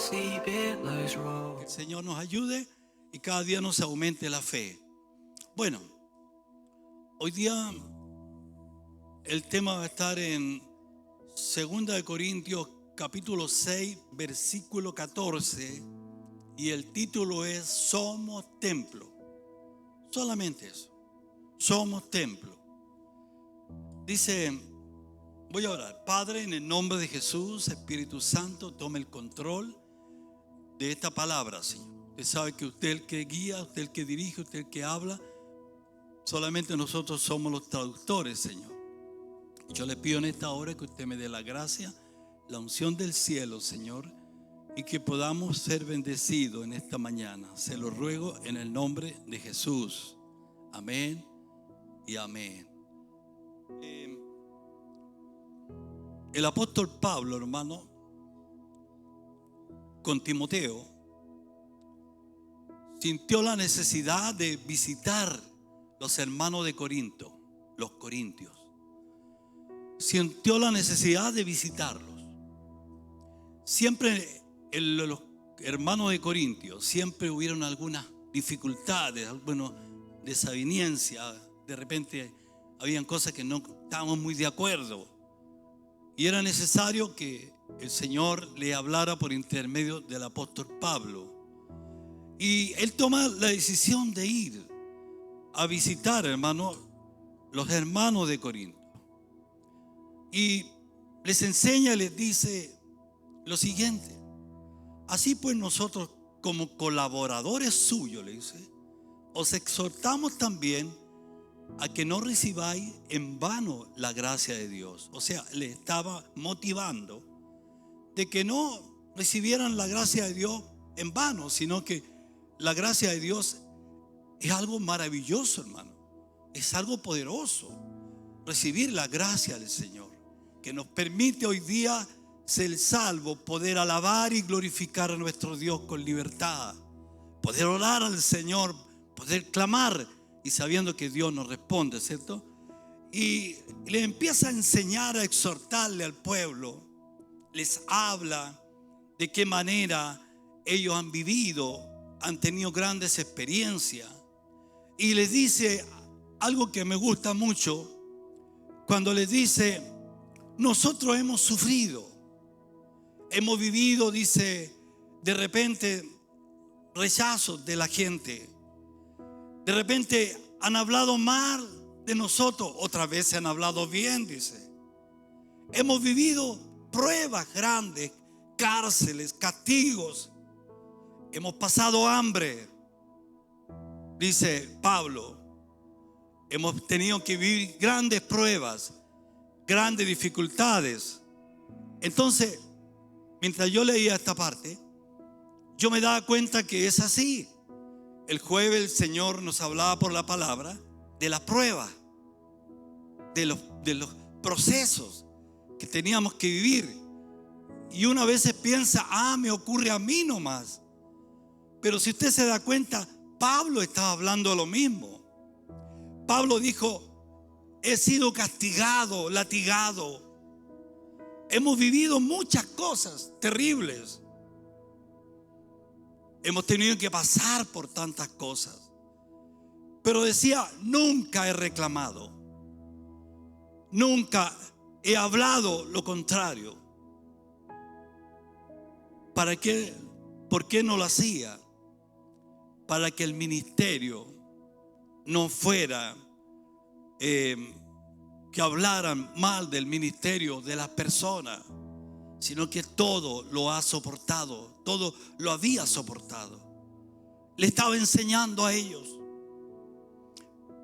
Que el Señor nos ayude y cada día nos aumente la fe. Bueno, hoy día el tema va a estar en 2 Corintios capítulo 6, versículo 14, y el título es Somos templo. Solamente eso, somos templo. Dice, voy a orar. Padre, en el nombre de Jesús, Espíritu Santo, tome el control de esta palabra, Señor. Usted sabe que usted es el que guía, usted es el que dirige, usted es el que habla. Solamente nosotros somos los traductores, Señor. Yo le pido en esta hora que usted me dé la gracia, la unción del cielo, Señor, y que podamos ser bendecidos en esta mañana. Se lo ruego en el nombre de Jesús. Amén y amén. El apóstol Pablo, hermano, con Timoteo, sintió la necesidad de visitar los hermanos de Corinto, los corintios. Sintió la necesidad de visitarlos. Siempre los hermanos de Corintios, siempre hubieron algunas dificultades, algunas desavenencias. De repente habían cosas que no estábamos muy de acuerdo. Y era necesario que el Señor le hablara por intermedio del apóstol Pablo. Y él toma la decisión de ir a visitar, hermano, los hermanos de Corinto. Y les enseña y les dice lo siguiente: así pues nosotros como colaboradores suyos, le dice, os exhortamos también a que no recibáis en vano la gracia de Dios. O sea, le estaba motivando de que no recibieran la gracia de Dios en vano, sino que la gracia de Dios es algo maravilloso, hermano. Es algo poderoso. Recibir la gracia del Señor, que nos permite hoy día ser salvos, poder alabar y glorificar a nuestro Dios con libertad, poder orar al Señor, poder clamar y sabiendo que Dios nos responde, ¿cierto? Y le empieza a enseñar, a exhortarle al pueblo. Les habla de qué manera ellos han vivido, han tenido grandes experiencias. Y les dice algo que me gusta mucho, cuando les dice: nosotros hemos sufrido, hemos vivido, dice, de repente rechazos de la gente. De repente han hablado mal de nosotros, otras veces han hablado bien, dice. Hemos vivido pruebas grandes, cárceles, castigos. Hemos pasado hambre, dice Pablo. Hemos tenido que vivir grandes pruebas, grandes dificultades. Entonces, mientras yo leía esta parte, yo me daba cuenta que es así. El jueves el Señor nos hablaba por la palabra de la prueba, de los procesos que teníamos que vivir. Y una vez piensa, me ocurre a mí nomás. Pero si usted se da cuenta, Pablo estaba hablando de lo mismo. Pablo dijo: he sido castigado, latigado. Hemos vivido muchas cosas terribles. Hemos tenido que pasar por tantas cosas. Pero decía: nunca he reclamado, nunca he hablado lo contrario. ¿Para qué? ¿Por qué no lo hacía? Para que el ministerio no fuera que hablaran mal del ministerio de las personas, sino que todo lo ha soportado, todo lo había soportado. Le estaba enseñando a ellos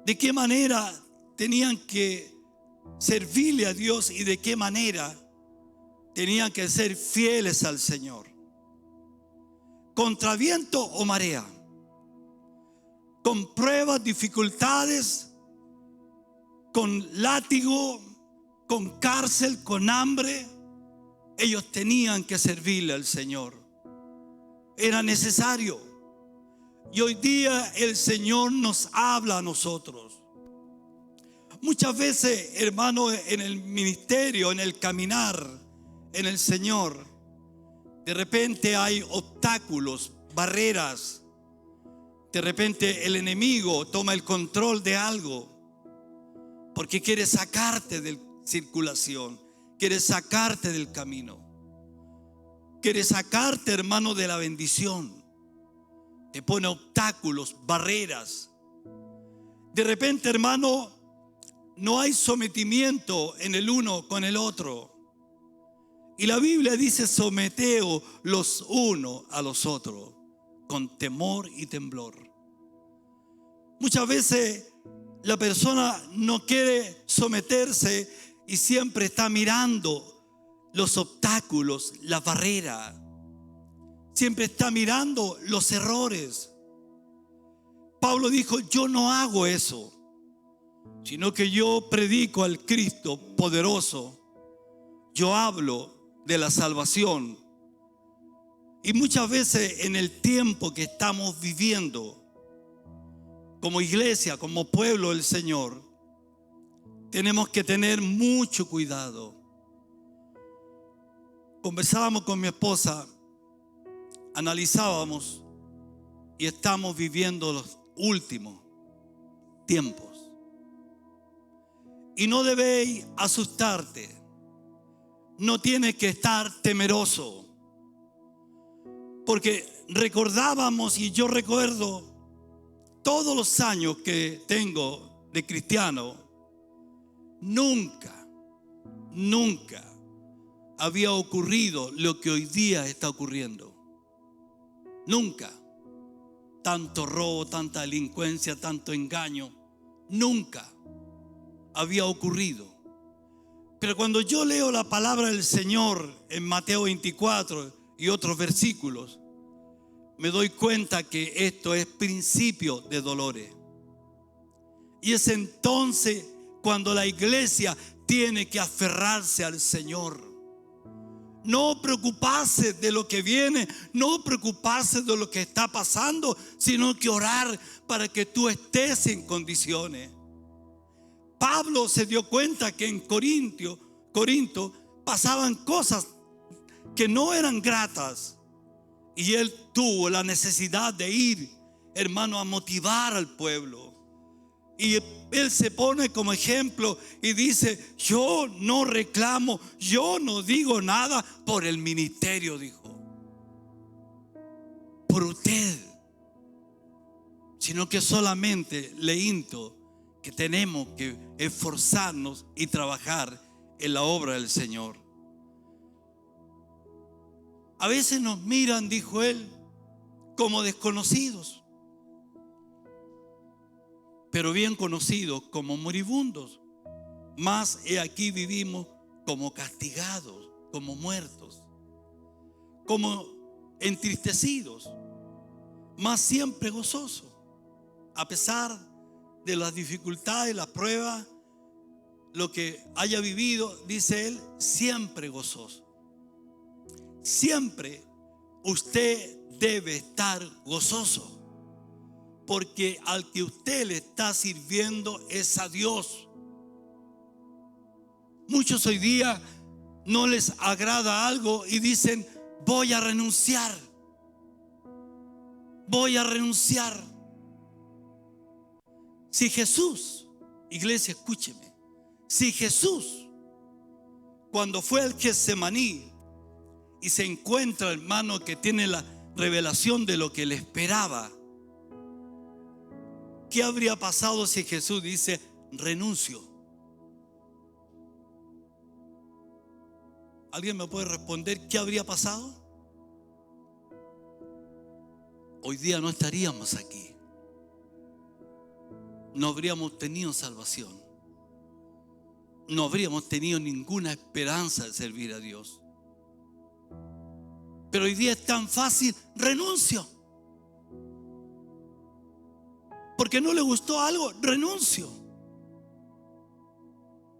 de qué manera tenían que servirle a Dios y de qué manera tenían que ser fieles al Señor. Contra viento o marea, con pruebas, dificultades, con látigo, con cárcel, con hambre, ellos tenían que servirle al Señor. Era necesario. Y hoy día el Señor nos habla a nosotros. Muchas veces, hermano, en el ministerio, en el caminar, en el Señor, De repente hay obstáculos, barreras. De repente el enemigo toma el control de algo porque quiere sacarte de circulación, quiere sacarte del camino, quiere sacarte, hermano, de la bendición. Te pone obstáculos, barreras. De repente, hermano, no hay sometimiento en el uno con el otro. Y la Biblia dice: someteos los unos a los otros con temor y temblor. Muchas veces la persona no quiere someterse y siempre está mirando los obstáculos, las barreras. Siempre está mirando los errores. Pablo dijo: yo no hago eso, sino que yo predico al Cristo poderoso. Yo hablo de la salvación. Y muchas veces en el tiempo que estamos viviendo, como iglesia, como pueblo del Señor, tenemos que tener mucho cuidado. Conversábamos con mi esposa, analizábamos y estamos viviendo los últimos tiempos. Y no debéis asustarte, no tienes que estar temeroso, porque recordábamos, y yo recuerdo todos los años que tengo de cristiano, nunca había ocurrido lo que hoy día está ocurriendo. Nunca. Tanto robo, tanta delincuencia, tanto engaño, nunca había ocurrido. Pero cuando yo leo la palabra del Señor en Mateo 24 y otros versículos, me doy cuenta que esto es principio de dolores. Y es entonces cuando la iglesia tiene que aferrarse al Señor. No preocuparse de lo que viene, no preocuparse de lo que está pasando, sino que orar para que tú estés en condiciones. Pablo se dio cuenta que en Corinto pasaban cosas que no eran gratas, y él tuvo la necesidad de ir, hermano, a motivar al pueblo. Y él se pone como ejemplo y dice: yo no reclamo, yo no digo nada por el ministerio, dijo, por usted, sino que solamente le insto que tenemos que esforzarnos y trabajar en la obra del Señor. A veces nos miran, dijo él, como desconocidos, pero bien conocidos como moribundos. Mas he aquí vivimos como castigados, como muertos, como entristecidos, mas siempre gozosos. A pesar de las dificultades, las pruebas, lo que haya vivido, dice él, siempre gozoso. Siempre usted debe estar gozoso, porque al que usted le está sirviendo es a Dios. Muchos hoy día no les agrada algo y dicen: voy a renunciar, voy a renunciar. Si Jesús, iglesia, escúcheme, si Jesús, cuando fue al Getsemaní y se encuentra, hermano, que tiene la revelación de lo que le esperaba, ¿qué habría pasado si Jesús dice: renuncio? ¿Alguien me puede responder qué habría pasado? Hoy día no estaríamos aquí. No habríamos tenido salvación. No habríamos tenido ninguna esperanza de servir a Dios. Pero hoy día es tan fácil: renuncio. Porque no le gustó algo, renuncio.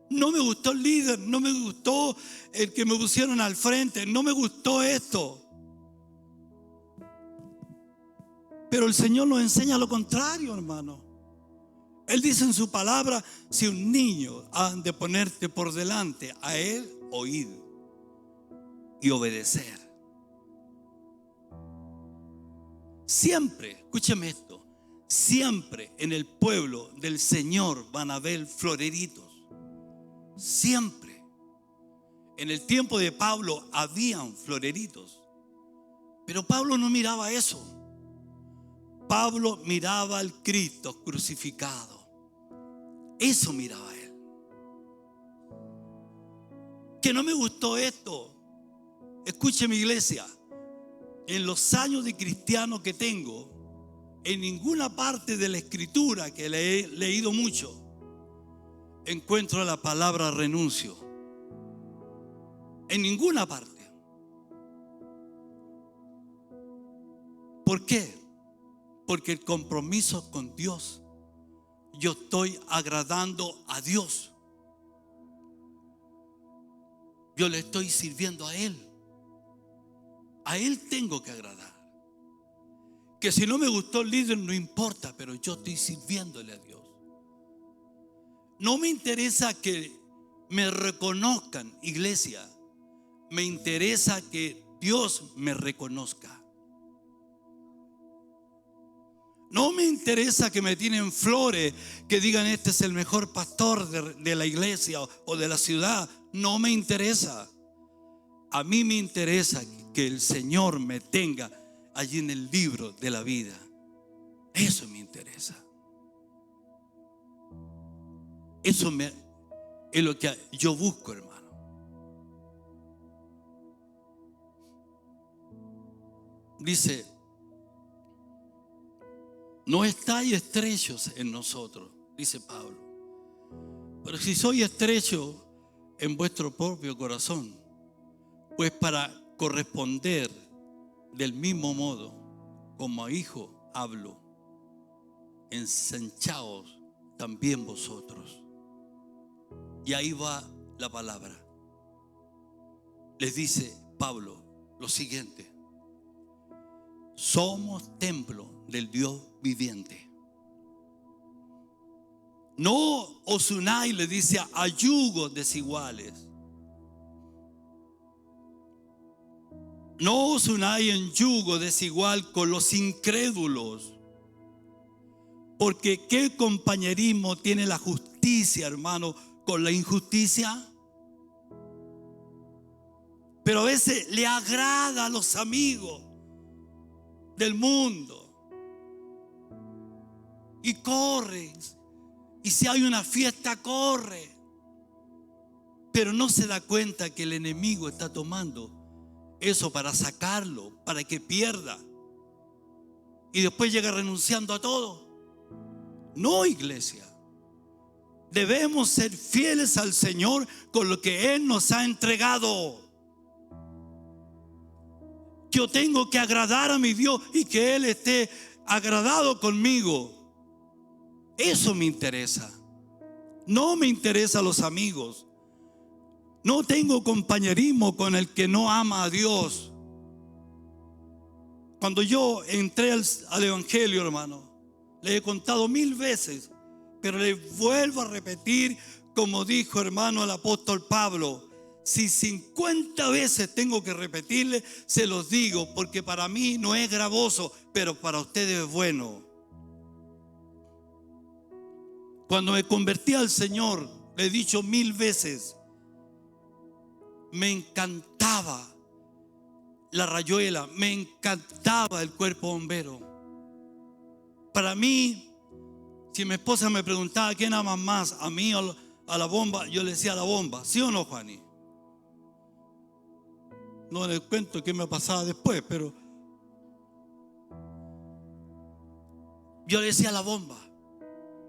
No me gustó el líder, no me gustó el que me pusieron al frente, no me gustó esto. Pero el Señor nos enseña lo contrario, hermano. Él dice en su palabra: si un niño ha de ponerte por delante, a él oír y obedecer. Siempre, escúcheme esto, siempre en el pueblo del Señor van a haber floreritos. Siempre. En el tiempo de Pablo habían floreritos. Pero Pablo no miraba eso. Pablo miraba al Cristo crucificado. Eso miraba él. Que no me gustó esto. Escuche mi iglesia. En los años de cristiano que tengo, en ninguna parte de la escritura, que le he leído mucho, encuentro la palabra renuncio. En ninguna parte. ¿Por qué? Porque el compromiso con Dios, yo estoy agradando a Dios. Yo le estoy sirviendo a Él. A Él tengo que agradar. Que si no me gustó el líder no importa, pero yo estoy sirviéndole a Dios. No me interesa que me reconozcan, iglesia. Me interesa que Dios me reconozca. No me interesa que me tienen flores, que digan este es el mejor pastor de la iglesia o de la ciudad. No me interesa. A mí me interesa que el Señor me tenga allí en el libro de la vida. Eso me interesa. Eso es lo que yo busco, hermano. Dice, no estáis estrechos en nosotros, dice Pablo. Pero si soy estrecho en vuestro propio corazón, pues para corresponder del mismo modo como a hijo hablo, ensanchaos también vosotros. Y ahí va la palabra. Les dice Pablo lo siguiente: somos templo del Dios viviente. No os unáis, le dice, a yugos desiguales. No os unáis en yugo desigual con los incrédulos. Porque ¿qué compañerismo tiene la justicia, hermano, con la injusticia? Pero a veces le agrada a los amigos del mundo. Y corre. Y si hay una fiesta, corre. Pero no se da cuenta que el enemigo está tomando eso para sacarlo, para que pierda. Y después llega renunciando a todo. No, iglesia. Debemos ser fieles al Señor con lo que Él nos ha entregado. Yo tengo que agradar a mi Dios y que Él esté agradado conmigo. Eso me interesa. No me interesan los amigos. No tengo compañerismo con el que no ama a Dios. Cuando yo entré al Evangelio, hermano, le he contado 1000 veces, pero le vuelvo a repetir, como dijo, hermano, el apóstol Pablo: si 50 veces tengo que repetirle, se los digo, porque para mí no es gravoso, pero para ustedes es bueno. Cuando me convertí al Señor, le he dicho 1000 veces, me encantaba la rayuela, me encantaba el cuerpo bombero. Para mí, si mi esposa me preguntaba quién ama más, a mí o a la bomba, yo le decía a la bomba. ¿Sí o no, Juani? No les cuento qué me pasaba después, pero yo le decía a la bomba.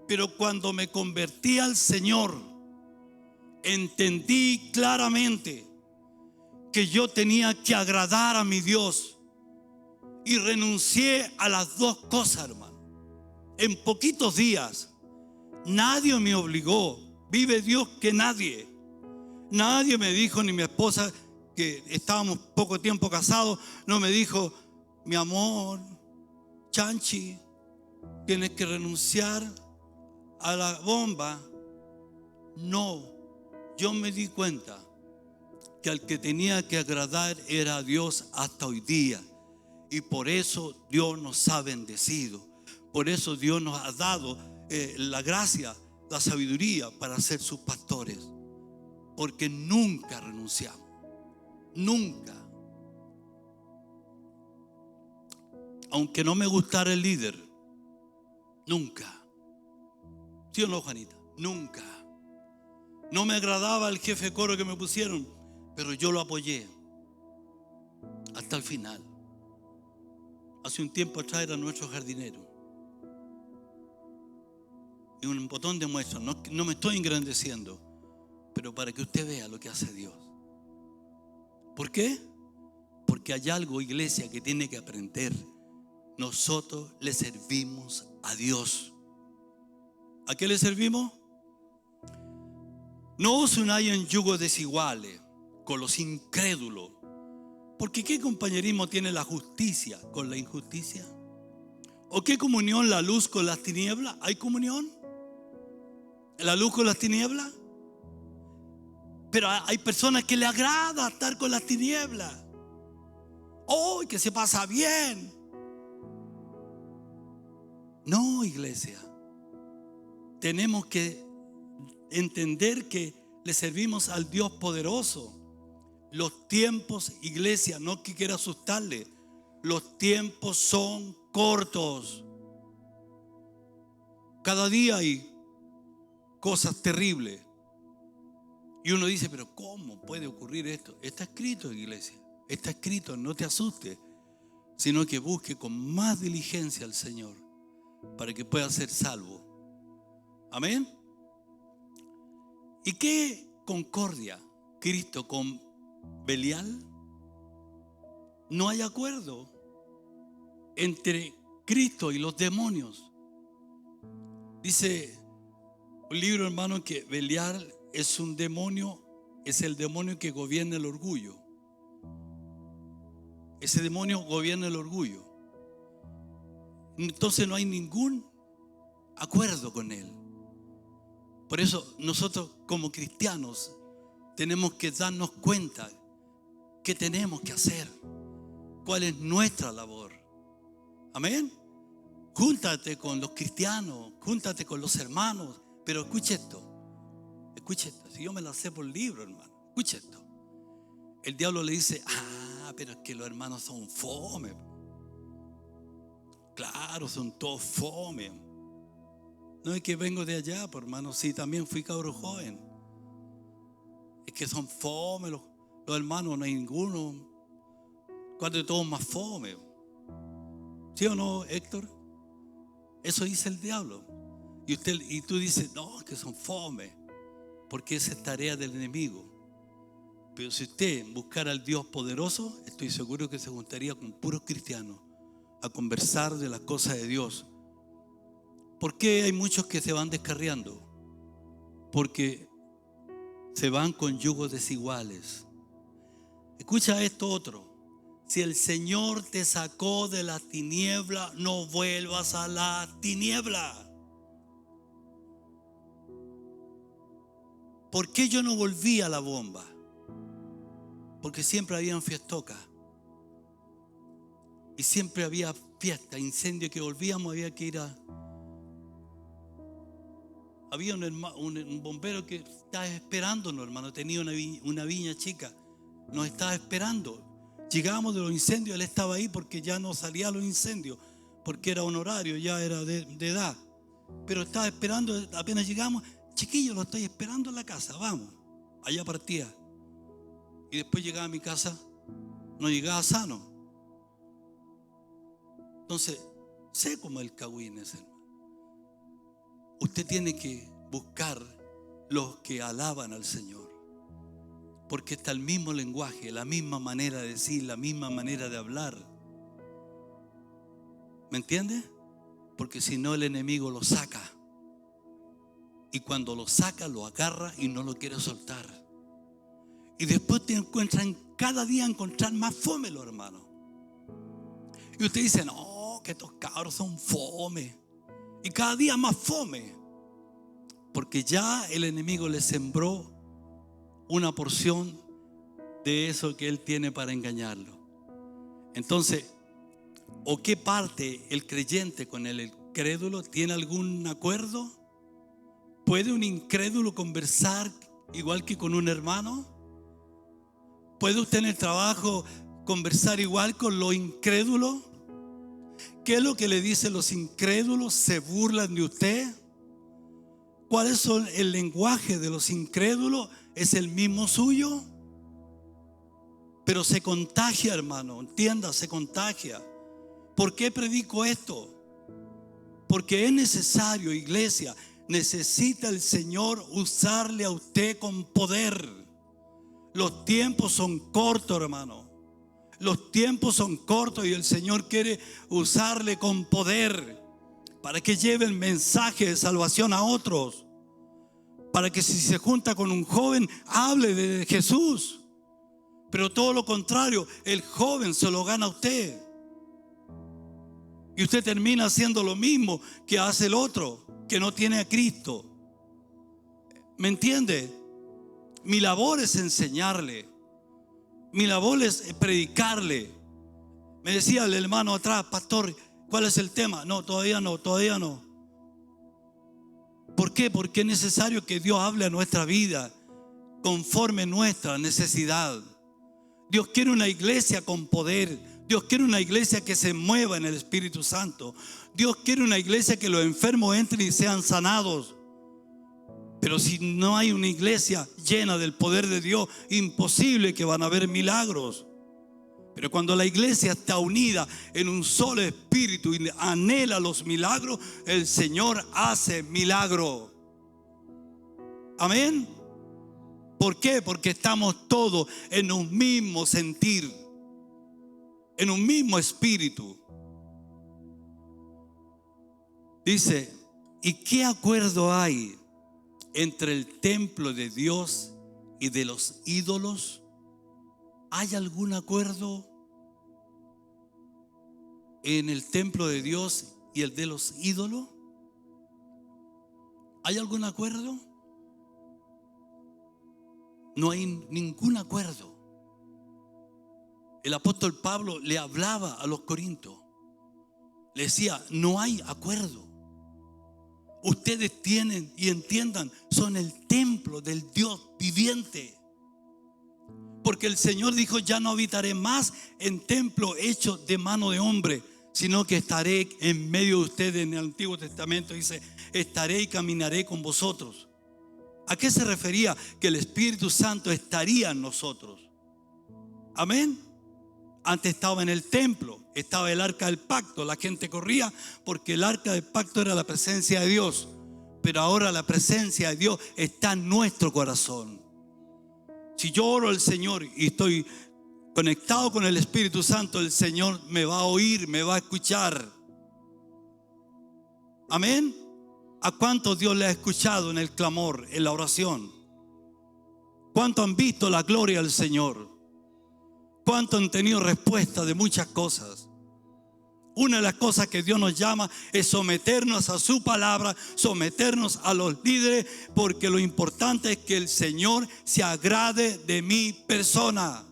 Pero cuando me convertí al Señor, entendí claramente que yo tenía que agradar a mi Dios y renuncié a las dos cosas, hermano. En poquitos días, nadie me obligó. Vive Dios que nadie. Nadie me dijo, ni mi esposa, que estábamos poco tiempo casados, no me dijo: mi amor, Chanchi, tienes que renunciar a la bomba. No, yo me di cuenta que al que tenía que agradar era a Dios hasta hoy día. Y por eso Dios nos ha bendecido. Por eso Dios nos ha dado la gracia, la sabiduría para ser sus pastores. Porque nunca renunciamos. Nunca. Aunque no me gustara el líder, nunca. ¿Sí o no, Juanita? Nunca. No me agradaba el jefe de coro que me pusieron, pero yo lo apoyé hasta el final. Hace un tiempo atrás era nuestro jardinero. Y un botón de muestra. No me estoy engrandeciendo, pero para que usted vea lo que hace Dios. ¿Por qué? Porque hay algo, iglesia, que tiene que aprender. Nosotros le servimos a Dios. ¿A qué le servimos? No os unáis en yugos desiguales con los incrédulos. Porque ¿qué compañerismo tiene la justicia con la injusticia? ¿O qué comunión la luz con las tinieblas? ¿Hay comunión? ¿La luz con las tinieblas? Pero hay personas que le agrada estar con las tinieblas. ¡Oh, que se pasa bien! No, iglesia. Tenemos que entender que le servimos al Dios poderoso. Los tiempos, iglesia, no que quiera asustarle, los tiempos son cortos. Cada día hay cosas terribles. Y uno dice, pero ¿cómo puede ocurrir esto? Está escrito, iglesia. Está escrito, no te asustes, sino que busque con más diligencia al Señor para que pueda ser salvo. Amén. ¿Y qué concordia Cristo con Belial? No hay acuerdo entre Cristo y los demonios. Dice un libro, hermano, que Belial es un demonio, es el demonio que gobierna el orgullo. Ese demonio gobierna el orgullo. Entonces no hay ningún acuerdo con él. Por eso nosotros como cristianos tenemos que darnos cuenta qué tenemos que hacer, cuál es nuestra labor. Amén. Júntate con los cristianos, júntate con los hermanos. Pero escuche esto. Si yo me la sé por libro, hermano, escuche esto. El diablo le dice, pero es que los hermanos son fome. Claro, son todos fome. No es que vengo de allá, por hermano, sí, también fui cabro joven. Es que son fome los hermanos, no hay ninguno. ¿Cuál de todos más fome? ¿Sí o no, Héctor? Eso dice el diablo. Y tú dices, no, es que son fome, porque esa es tarea del enemigo. Pero si usted buscara al Dios poderoso, estoy seguro que se juntaría con puros cristianos a conversar de las cosas de Dios. ¿Por qué hay muchos que se van descarriando? Porque se van con yugos desiguales. Escucha esto otro. Si el Señor te sacó de la tiniebla, no vuelvas a la tiniebla. ¿Por qué yo no volví a la bomba? Porque siempre había fiestocas. Y siempre había fiesta, incendio, que volvíamos, había que ir a... Había un bombero que estaba esperándonos, hermano. Tenía una viña chica. Nos estaba esperando. Llegábamos de los incendios, él estaba ahí porque ya no salía los incendios, porque era honorario, ya era de edad. Pero estaba esperando, apenas llegamos, chiquillo, lo estoy esperando en la casa, vamos. Allá partía. Y después llegaba a mi casa, no llegaba sano. Entonces, sé como el cagüín ese, hermano. Usted tiene que buscar los que alaban al Señor, porque está el mismo lenguaje, la misma manera de decir, la misma manera de hablar. ¿Me entiende? Porque si no, el enemigo lo saca. Y cuando lo saca, lo agarra y no lo quiere soltar. Y después te encuentran, cada día encontrar más fome los hermanos. Y usted dice, no, que estos cabros son fome. Y cada día más fome. Porque ya el enemigo le sembró una porción de eso que él tiene para engañarlo. Entonces, ¿O qué parte el creyente con el incrédulo? ¿Tiene algún acuerdo? ¿Puede un incrédulo conversar igual que con un hermano? ¿Puede usted en el trabajo conversar igual con los incrédulos? ¿Qué es lo que le dicen los incrédulos? ¿Se burlan de usted? ¿Cuál es el lenguaje de los incrédulos? ¿Es el mismo suyo? Pero se contagia, hermano, entienda, se contagia. ¿Por qué predico esto? Porque es necesario, iglesia, necesita el Señor usarle a usted con poder. Los tiempos son cortos, hermano. Los tiempos son cortos y el Señor quiere usarle con poder para que lleve el mensaje de salvación a otros. Para que si se junta con un joven, hable de Jesús. Pero todo lo contrario, el joven se lo gana a usted. Y usted termina haciendo lo mismo que hace el otro, que no tiene a Cristo. ¿Me entiende? Mi labor es enseñarle. Mi labor es predicarle. Me decía el hermano atrás: pastor, ¿cuál es el tema? No, todavía no. ¿Por qué? Porque es necesario que Dios hable a nuestra vida conforme nuestra necesidad. Dios quiere una iglesia con poder. Dios quiere una iglesia que se mueva en el Espíritu Santo. Dios quiere una iglesia que los enfermos entren y sean sanados. Pero si no hay una iglesia llena del poder de Dios, imposible que van a haber milagros. Pero cuando la iglesia está unida en un solo espíritu y anhela los milagros, el Señor hace milagro. Amén. ¿Por qué? Porque estamos todos en un mismo sentir, en un mismo espíritu. Dice: ¿y qué acuerdo hay entre el templo de Dios y de los ídolos? ¿Hay algún acuerdo en el templo de Dios y el de los ídolos? ¿Hay algún acuerdo? No hay ningún acuerdo. El apóstol Pablo le hablaba a los corintios. Le decía: no hay acuerdo. Ustedes tienen y entiendan, son el templo del Dios viviente. Porque el Señor dijo: ya no habitaré más en templo hecho de mano de hombre, sino que estaré en medio de ustedes. En el Antiguo Testamento dice: estaré y caminaré con vosotros. ¿A qué se refería? Que el Espíritu Santo estaría en nosotros. Amén. Antes estaba en el templo, estaba el arca del pacto. La gente corría porque el arca del pacto era la presencia de Dios. Pero ahora la presencia de Dios está en nuestro corazón. Si yo oro al Señor y estoy conectado con el Espíritu Santo, el Señor me va a oír, me va a escuchar. Amén. ¿A cuántos Dios le ha escuchado en el clamor, en la oración? ¿Cuántos han visto la gloria del Señor? ¿Cuántos han tenido respuesta de muchas cosas? Una de las cosas que Dios nos llama es someternos a su palabra, someternos a los líderes, porque lo importante es que el Señor se agrade de mi persona.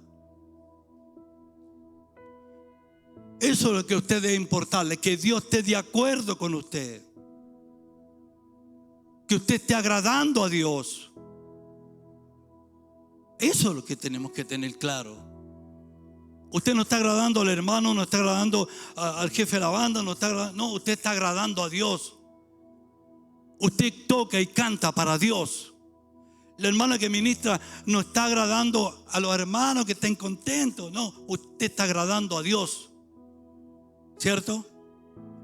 Eso es lo que a usted debe importarle, que Dios esté de acuerdo con usted, que usted esté agradando a Dios. Eso es lo que tenemos que tener claro. Usted no está agradando al hermano, no está agradando al jefe de la banda, no, usted está agradando a Dios. Usted toca y canta para Dios. La hermana que ministra no está agradando a los hermanos que estén contentos, no, usted está agradando a Dios. ¿Cierto?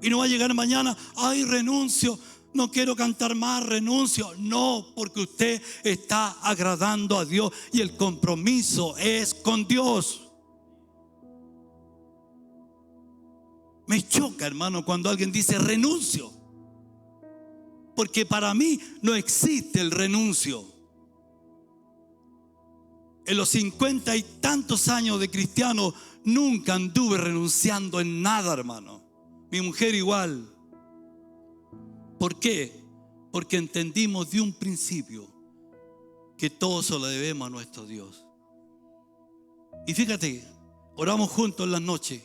Y no va a llegar mañana: ay, renuncio, no quiero cantar más, renuncio. No, porque usted está agradando a Dios y el compromiso es con Dios. Me choca, hermano, cuando alguien dice renuncio, porque para mí no existe el renuncio. En los 50 y tantos años de cristiano nunca anduve renunciando en nada, hermano. Mi mujer igual. ¿Por qué? Porque entendimos de un principio que todo se lo debemos a nuestro Dios. Y fíjate, oramos juntos en las noches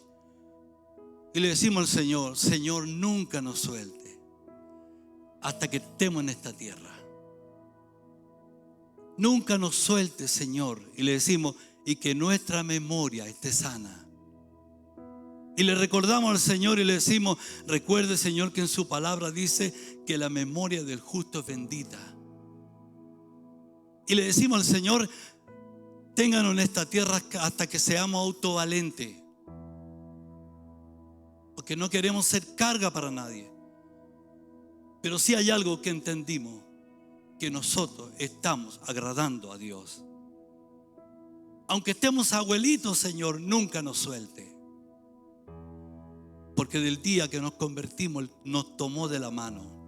Y le decimos al Señor: Señor, nunca nos suelte hasta que estemos en esta tierra. Nunca nos suelte, Señor. Y le decimos: y que nuestra memoria esté sana. Y le recordamos al Señor y le decimos: recuerde, Señor, que en su palabra dice que la memoria del justo es bendita. Y le decimos al Señor: ténganos en esta tierra hasta que seamos autovalentes, porque no queremos ser carga para nadie. Pero sí hay algo que entendimos: que nosotros estamos agradando a Dios. Aunque estemos abuelitos, Señor, nunca nos suelte. Porque del día que nos convertimos, nos tomó de la mano.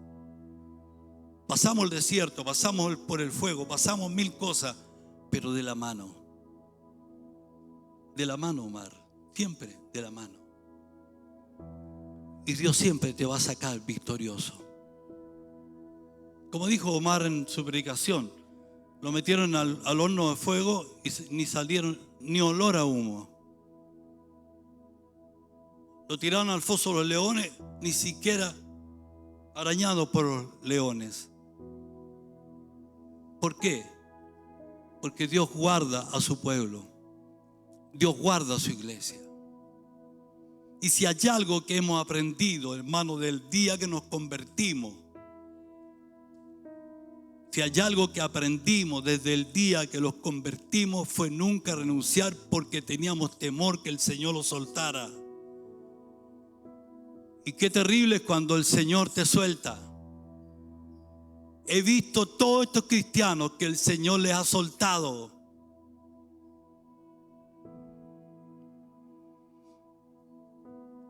Pasamos el desierto, pasamos por el fuego, pasamos mil cosas, pero de la mano. De la mano, Omar. Siempre de la mano. Y Dios siempre te va a sacar victorioso. Como dijo Omar en su predicación, lo metieron al horno de fuego y ni salieron ni olor a humo. Lo tiraron al foso de los leones, ni siquiera arañado por los leones. ¿Por qué? Porque Dios guarda a su pueblo. Dios guarda a su iglesia. Y si hay algo que hemos aprendido, hermano, del día que nos convertimos, si hay algo que aprendimos desde el día que los convertimos, fue nunca renunciar, porque teníamos temor que el Señor lo soltara. Y qué terrible es cuando el Señor te suelta. He visto todos estos cristianos que el Señor les ha soltado.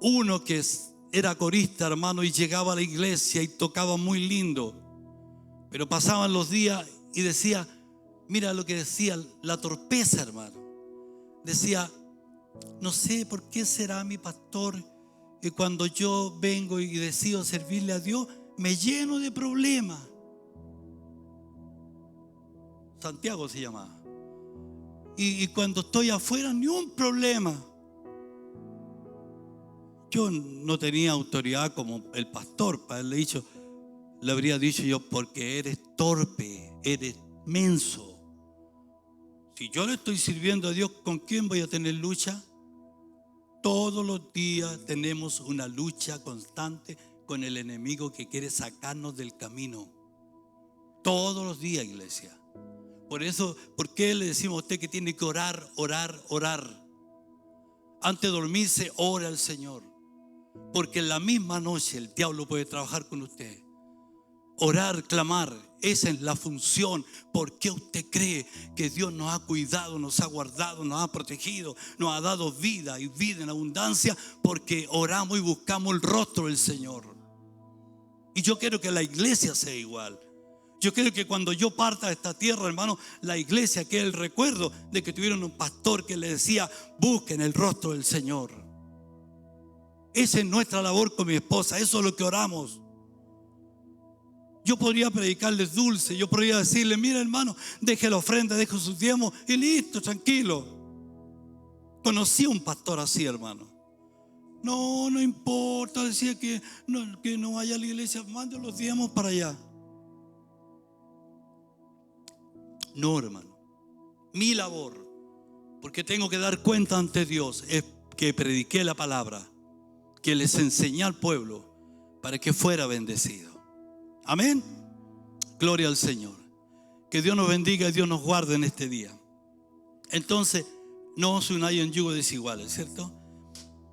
Uno que era corista, hermano, y llegaba a la iglesia y tocaba muy lindo. Pero pasaban los días y decía, mira lo que decía, la torpeza, hermano. Decía: no sé por qué será mi pastor que cuando yo vengo y decido servirle a Dios, me lleno de problemas. Santiago se llamaba. Y cuando estoy afuera, ni un problema. Yo no tenía autoridad como el pastor para haberle dicho. Le habría dicho yo: porque eres torpe, eres menso. Si yo le estoy sirviendo a Dios, ¿con quién voy a tener lucha? Todos los días tenemos una lucha constante con el enemigo que quiere sacarnos del camino. Todos los días, iglesia. Por eso, ¿por qué le decimos a usted que tiene que orar, orar, orar? Antes de dormirse, ore al Señor. Porque en la misma noche el diablo puede trabajar con usted. Orar, clamar, esa es la función. ¿Por qué usted cree que Dios nos ha cuidado, nos ha guardado, nos ha protegido, nos ha dado vida y vida en abundancia? Porque oramos y buscamos el rostro del Señor. Y yo quiero que la iglesia sea igual. Yo quiero que cuando yo parta de esta tierra, hermano, la iglesia quede el recuerdo de que tuvieron un pastor que le decía: busquen el rostro del Señor. Esa es nuestra labor con mi esposa. Eso es lo que oramos. Yo podría predicarles dulce, yo podría decirle: mira, hermano, deje la ofrenda, deje sus diezmos y listo, tranquilo. Conocí a un pastor así, hermano. No importa, decía que no vaya a la iglesia, mande los diezmos para allá. No, hermano. Mi labor, porque tengo que dar cuenta ante Dios, es que prediqué la palabra, que les enseñé al pueblo para que fuera bendecido. Amén. Gloria al Señor. Que Dios nos bendiga y Dios nos guarde en este día. Entonces, no os unáis en yugo desiguales, ¿cierto?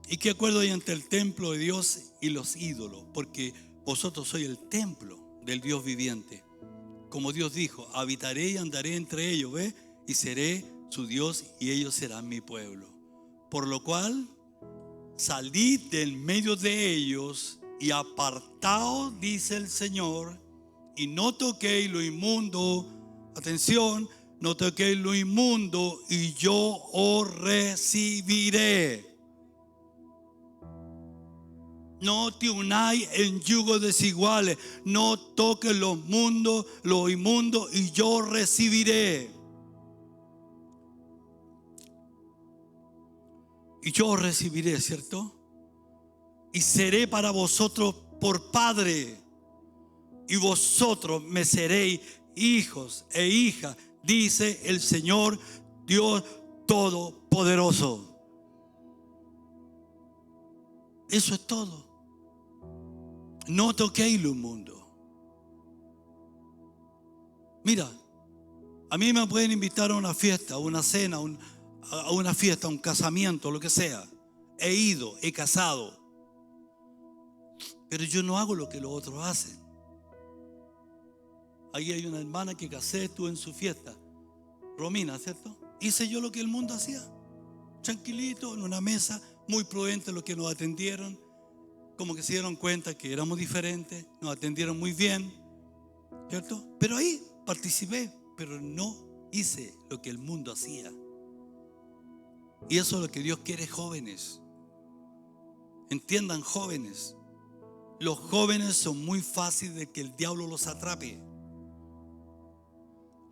¿Y qué acuerdo hay entre el templo de Dios y los ídolos? Porque vosotros sois el templo del Dios viviente. Como Dios dijo: habitaré y andaré entre ellos, ¿ve? Y seré su Dios y ellos serán mi pueblo. Por lo cual, salid del medio de ellos y apartaos, dice el Señor, y no toquéis lo inmundo. Atención, no toquéis lo inmundo y yo os recibiré. No te unáis en yugos desiguales. No toques lo inmundo y yo recibiré. Y yo recibiré, ¿cierto? y seré para vosotros por padre, y vosotros me seréis hijos e hijas, dice el Señor Dios Todopoderoso. Eso es todo. No toquéis lo inmundo. Mira, a mí me pueden invitar a una fiesta, a una cena, a una fiesta, a un casamiento, lo que sea. He ido, he casado, pero yo no hago lo que los otros hacen. Ahí hay una hermana que casé, estuve en su fiesta, Romina, ¿cierto? Hice yo lo que el mundo hacía, tranquilito, en una mesa, muy prudente los que nos atendieron, como que se dieron cuenta que éramos diferentes, nos atendieron muy bien, ¿cierto? Pero ahí participé, pero no hice lo que el mundo hacía. Y eso es lo que Dios quiere, jóvenes. Entiendan, jóvenes. Los jóvenes son muy fáciles de que el diablo los atrape.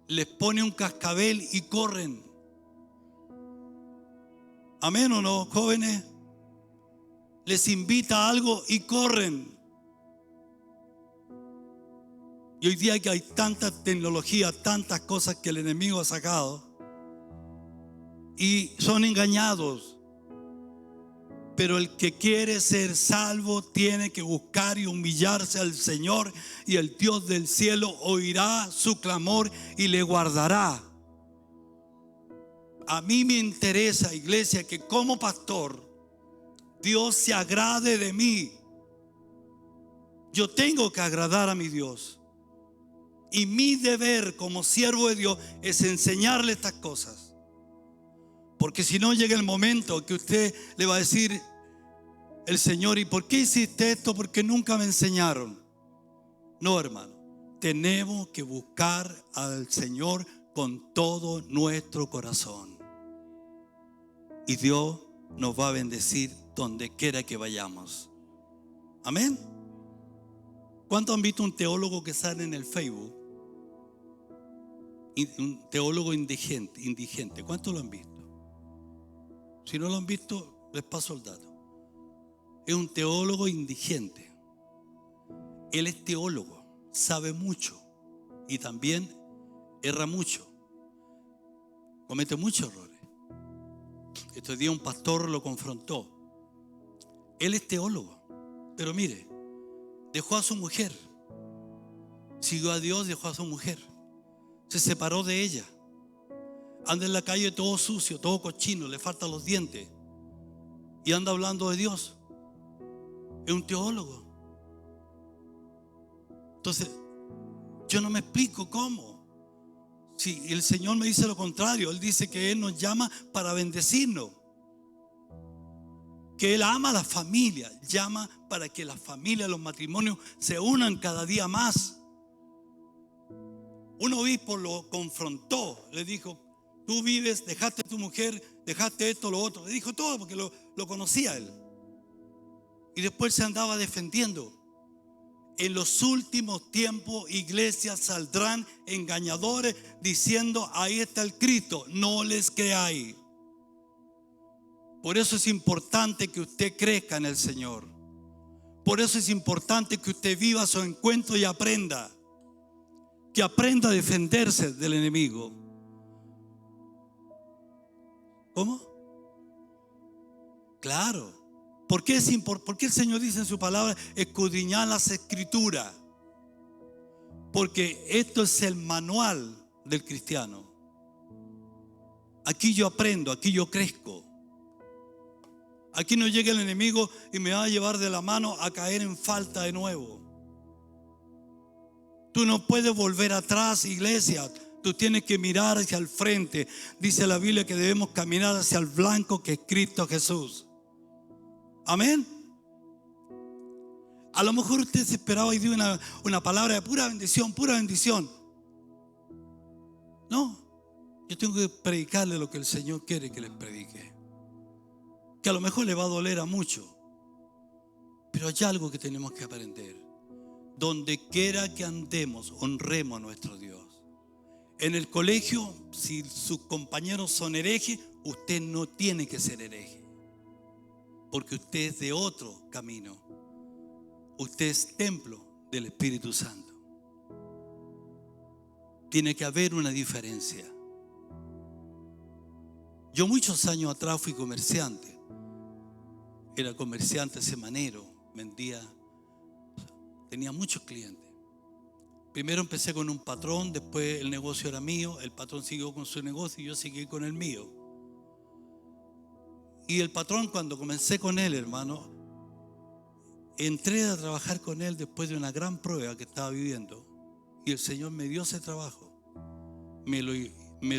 Les pone un cascabel y corren. ¿Amén o no, jóvenes? Les invita a algo y corren. Y hoy día que hay tanta tecnología, tantas cosas que el enemigo ha sacado, y son engañados. Pero el que quiere ser salvo tiene que buscar y humillarse al Señor, y el Dios del cielo oirá su clamor y le guardará. A mí me interesa, iglesia, que como pastor Dios se agrade de mí. Yo tengo que agradar a mi Dios, y mi deber como siervo de Dios es enseñarle estas cosas. Porque si no, llega el momento que usted le va a decir el Señor: ¿y por qué hiciste esto? Porque nunca me enseñaron. No, hermano, tenemos que buscar al Señor con todo nuestro corazón, y Dios nos va a bendecir donde quiera que vayamos. Amén. ¿Cuántos han visto un teólogo que sale en el Facebook? Un teólogo indigente. ¿Cuántos lo han visto? Si no lo han visto, les paso el dato. Es un teólogo indigente. Él es teólogo, sabe mucho y también erra mucho, comete muchos errores. Este día un pastor lo confrontó. Él es teólogo, pero mire, dejó a su mujer, siguió a Dios, dejó a su mujer, se separó de ella, anda en la calle todo sucio, todo cochino, le faltan los dientes, y anda hablando de Dios. Es un teólogo. Entonces, yo no me explico cómo. Si el Señor me dice lo contrario, Él dice que Él nos llama para bendecirnos, que Él ama a la familia, llama para que las familias, los matrimonios se unan cada día más. Un obispo lo confrontó, le dijo: tú vives, dejaste a tu mujer, dejaste esto, lo otro. Le dijo todo porque lo conocía él. Y después se andaba defendiendo. En los últimos tiempos, iglesias saldrán engañadores diciendo: ahí está el Cristo, no les creáis. Por eso es importante que usted crezca en el Señor. Por eso es importante que usted viva su encuentro y aprenda. Que aprenda a defenderse del enemigo. ¿Cómo? Claro. ¿Por qué el Señor dice en su palabra escudriñar las escrituras? Porque esto es el manual del cristiano. Aquí yo aprendo, aquí yo crezco. Aquí no llega el enemigo y me va a llevar de la mano a caer en falta de nuevo. Tú no puedes volver atrás, iglesia. Tú tienes que mirar hacia el frente. Dice la Biblia que debemos caminar hacia el blanco que es Cristo Jesús. Amén. A lo mejor usted se esperaba y dio una palabra de pura bendición, pura bendición. No, yo tengo que predicarle lo que el Señor quiere que les predique. Que a lo mejor le va a doler a mucho, pero hay algo que tenemos que aprender. Donde quiera que andemos, honremos a nuestro Dios. En el colegio, si sus compañeros son herejes, usted no tiene que ser hereje. porque usted es de otro camino. Usted es templo del Espíritu Santo. Tiene que haber una diferencia. Yo muchos años atrás fui comerciante. Era comerciante semanero, vendía, tenía muchos clientes. Primero empecé con un patrón, después el negocio era mío, el patrón siguió con su negocio y yo seguí con el mío. Y el patrón, cuando comencé con él, hermano, entré a trabajar con él después de una gran prueba que estaba viviendo. Y el Señor me dio ese trabajo. Me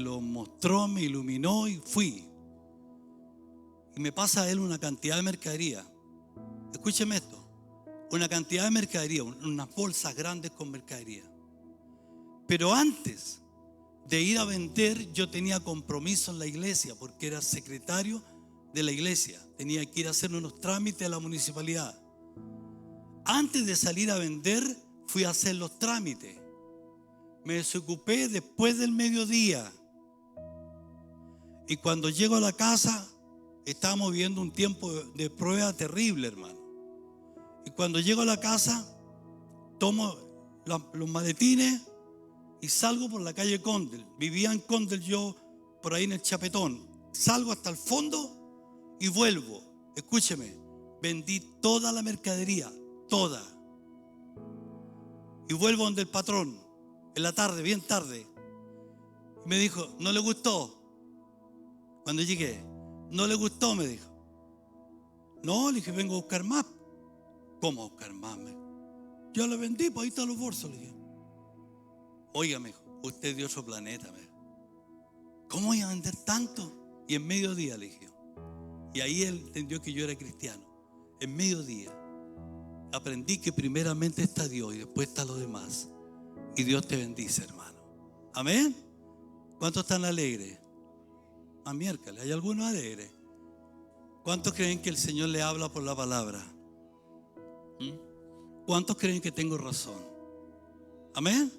lo mostró, me iluminó y fui. Y me pasa a él una cantidad de mercadería. Escúcheme esto. Una cantidad de mercadería, unas bolsas grandes con mercadería. Pero antes de ir a vender, yo tenía compromiso en la iglesia porque era secretario de la iglesia. Tenía que ir a hacer unos trámites a la municipalidad. Antes de salir a vender, fui a hacer los trámites. Me desocupé después del mediodía. Y cuando llego a la casa, estábamos viviendo un tiempo de prueba terrible, hermano. Y cuando llego a la casa, tomo los maletines y salgo por la calle Condel. Vivía en Condel yo, por ahí en el Chapetón. Salgo hasta el fondo y vuelvo. Escúcheme, vendí toda la mercadería, toda. Y vuelvo donde el patrón, en la tarde, bien tarde. Y me dijo, ¿no le gustó? Cuando llegué, ¿no le gustó? Me dijo. No, le dije, vengo a buscar más. ¿Cómo a buscar más? Yo le vendí, pues ahí están los bolsos, le dije. Oiga, me dijo, usted es de otro planeta, me dijo. ¿Cómo voy a vender tanto? Y en mediodía, le dije. Y ahí él entendió que yo era cristiano. En mediodía aprendí que primeramente está Dios y después está lo demás. Y Dios te bendice, hermano. Amén. ¿Cuántos están alegres? A miércoles, ¿hay algunos alegres? ¿Cuántos creen que el Señor le habla por la palabra? ¿Cuántos creen que tengo razón? Amén.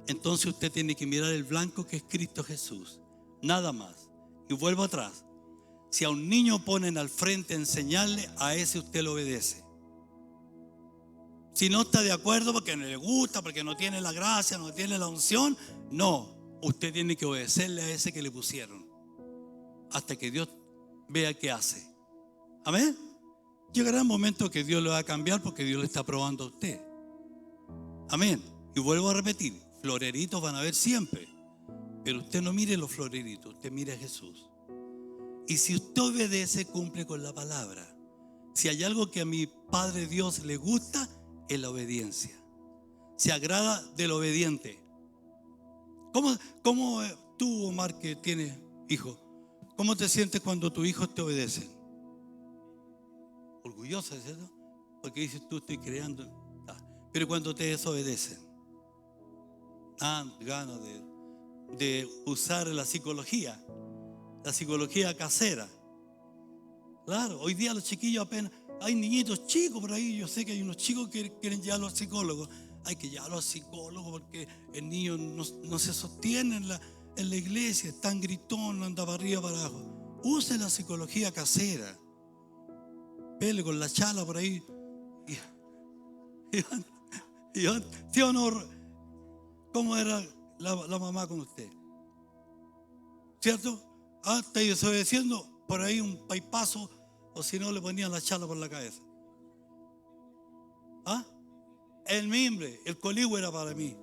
Entonces usted tiene que mirar el blanco que es Cristo Jesús, nada más. Y vuelvo atrás. Si a un niño ponen al frente a enseñarle, a ese usted lo obedece. Si no está de acuerdo porque no le gusta, porque no tiene la gracia, no tiene la unción, no, usted tiene que obedecerle a ese que le pusieron hasta que Dios vea qué hace. Amén. Llegará un momento que Dios lo va a cambiar porque Dios le está probando a usted. Amén. Y vuelvo a repetir, floreritos van a haber siempre, pero usted no mire los floreritos, usted mire a Jesús. Y si usted obedece, cumple con la palabra. Si hay algo que a mi Padre Dios le gusta, es la obediencia. Se agrada del obediente. ¿Cómo tú, Omar, que tienes hijos, cómo te sientes cuando tus hijos te obedecen? Orgullosa, ¿cierto? Porque dices tú, estoy creando. Pero cuando te desobedecen, ganas de usar la psicología casera. Claro, hoy día los chiquillos apenas, hay niñitos chicos por ahí, yo sé que hay unos chicos que quieren llevarlo al psicólogo. Hay que llevarlo al psicólogo porque el niño no se sostiene en la iglesia, es tan gritón, anda para arriba, para abajo. Use la psicología casera. Pele con la chala por ahí. ¿Sí o no? ¿Cómo era la mamá con usted? ¿Cierto? Está desobedeciendo, por ahí un paipazo, o si no le ponían la chala por la cabeza. El mimbre, el coligüe era para mí.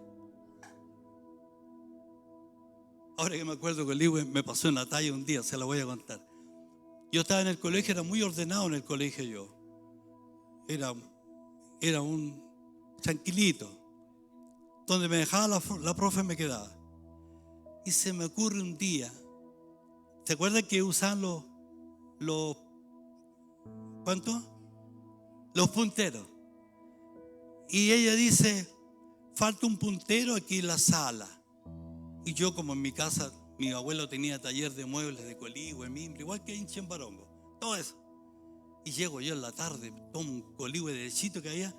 Ahora que me acuerdo que el coligüe me pasó en la talla un día, se la voy a contar. Yo estaba en el colegio, era muy ordenado en el colegio yo. Era un tranquilito. Donde me dejaba la profe me quedaba. Y se me ocurre un día. ¿Se acuerdan que usaban ¿cuánto? Los punteros. Y ella dice, falta un puntero aquí en la sala. Y yo, como en mi casa, mi abuelo tenía taller de muebles, de coligüe, mimbre, igual que en Chimbarongo, todo eso. Y llego yo en la tarde, tomo un coligüe derechito que había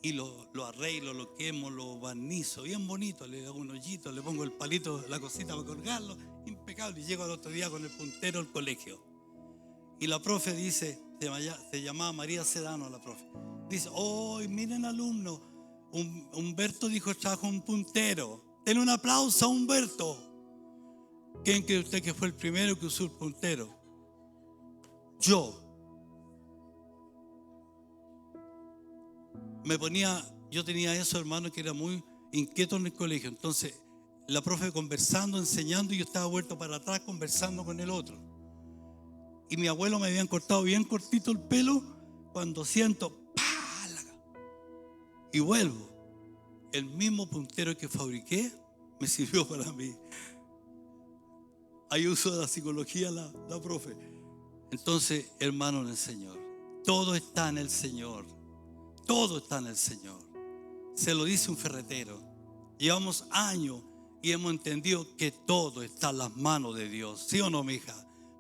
y lo arreglo, lo quemo, lo barnizo, bien bonito, le hago un hoyito, le pongo el palito, la cosita para colgarlo, impecable. Y llego al otro día con el puntero al colegio. Y la profe dice, se llamaba María Sedano la profe. Dice, oh, miren alumno, Humberto dijo trajo un puntero. Denle un aplauso a Humberto. ¿Quién cree usted que fue el primero que usó el puntero? Yo. Yo tenía eso, hermano, que era muy inquieto en el colegio. Entonces, la profe conversando, enseñando, y yo estaba vuelto para atrás conversando con el otro. Y mi abuelo me habían cortado bien cortito el pelo. Cuando siento, y vuelvo. El mismo puntero que fabriqué me sirvió para mí. Ahí uso de la psicología la profe. Entonces, hermano en el Señor, todo está en el Señor. Todo está en el Señor. Se lo dice un ferretero. Llevamos años y hemos entendido que todo está en las manos de Dios. ¿Sí o no, mi hija?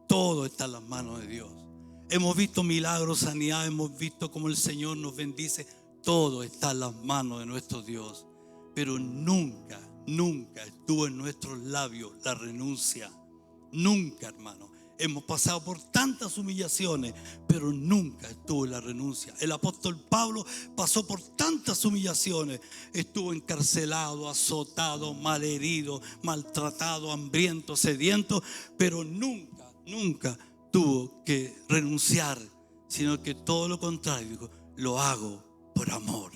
Todo está en las manos de Dios. Hemos visto milagros, sanidad, hemos visto cómo el Señor nos bendice. Todo está en las manos de nuestro Dios. Pero nunca, nunca estuvo en nuestros labios la renuncia. Nunca, hermano. Hemos pasado por tantas humillaciones, pero nunca estuvo en la renuncia. El apóstol Pablo pasó por tantas humillaciones. Estuvo encarcelado, azotado, malherido, maltratado, hambriento, sediento, pero nunca, nunca tuvo que renunciar, sino que todo lo contrario, dijo, lo hago por amor.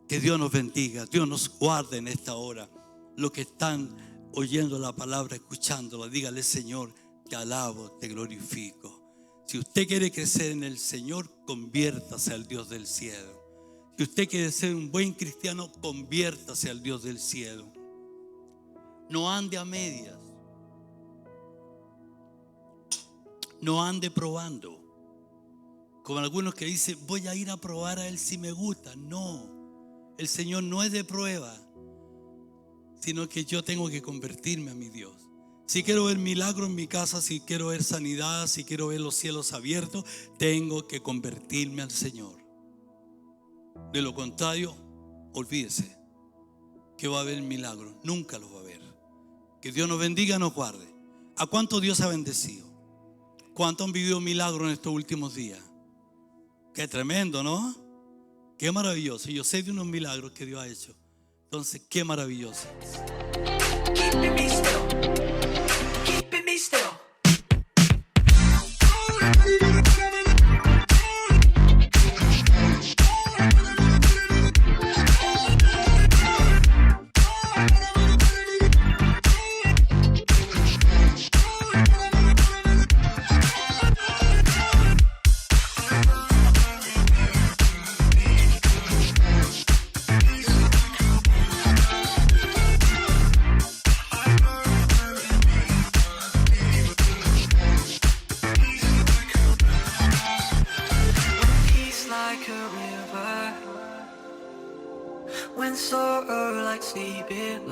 Que Dios nos bendiga, Dios nos guarde en esta hora. Los que están oyendo la palabra, escuchándola, dígale: Señor, te alabo, te glorifico. Si usted quiere crecer en el Señor, conviértase al Dios del cielo. Si usted quiere ser un buen cristiano, conviértase al Dios del cielo. No ande a medias. No ande probando. Como algunos que dicen, voy a ir a probar a Él si me gusta. No, el Señor no es de prueba, sino que yo tengo que convertirme a mi Dios. Si quiero ver milagros en mi casa, si quiero ver sanidad, si quiero ver los cielos abiertos, tengo que convertirme al Señor. De lo contrario, olvídese que va a haber milagros. Nunca los va a haber. Que Dios nos bendiga, nos guarde. ¿A cuánto Dios ha bendecido? ¿Cuánto han vivido milagros en estos últimos días? Qué tremendo, ¿no? Qué maravilloso. Yo sé de unos milagros que Dios ha hecho. Entonces, qué maravilloso. Keeping me still. Keeping me still. When sorrow like sleeping